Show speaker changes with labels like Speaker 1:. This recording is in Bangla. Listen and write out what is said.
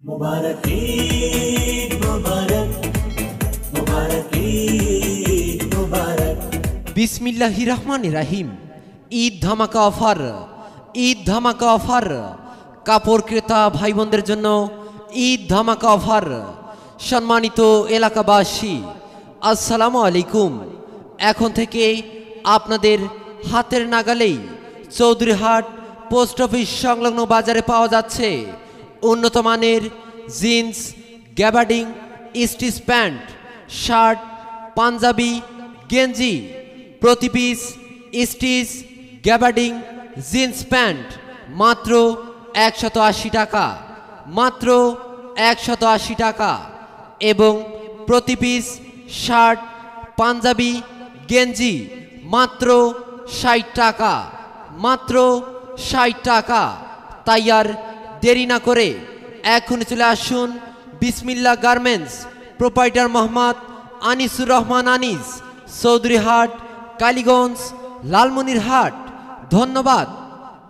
Speaker 1: मुबारक ईद मुबारक मुबारक ईद मुबारक।
Speaker 2: बिस्मिल्लाहिर रहमानिर रहीम। ঈদ ধামাকা অফার, ঈদ ধামাকা অফার। কাপড় ক্রেতা ভাই বোনদের জন্য ঈদ ধামাকা অফার। সম্মানিত এলাকাবাসী, আসসালামু আলাইকুম। এখন থেকে আপনাদের হাতের নাগালেই চৌধুরীহাট পোস্ট অফিস সংলগ্ন বাজারে পাওয়া যাচ্ছে উন্নত মানের jeans, gabardine, stitch pant, shirt, panjabi, গেঞ্জি, প্রতি piece stitch, gabardine, jeans pant মাত্র 180 টাকা, মাত্র 180 টাকা। এবং প্রতি পিস শার্ট, পাঞ্জাবি, গেঞ্জি মাত্র 60 টাকা, মাত্র 60 টাকা। তাই আর দেরি না করে এখন চলে আসুন বিসমিল্লাহ গার্মেন্টস, প্রোপাইটার মোহাম্মদ আনিসুর রহমান আনিস, চৌধুরীহাট, কালীগঞ্জ, লালমনিরহাট। ধন্যবাদ।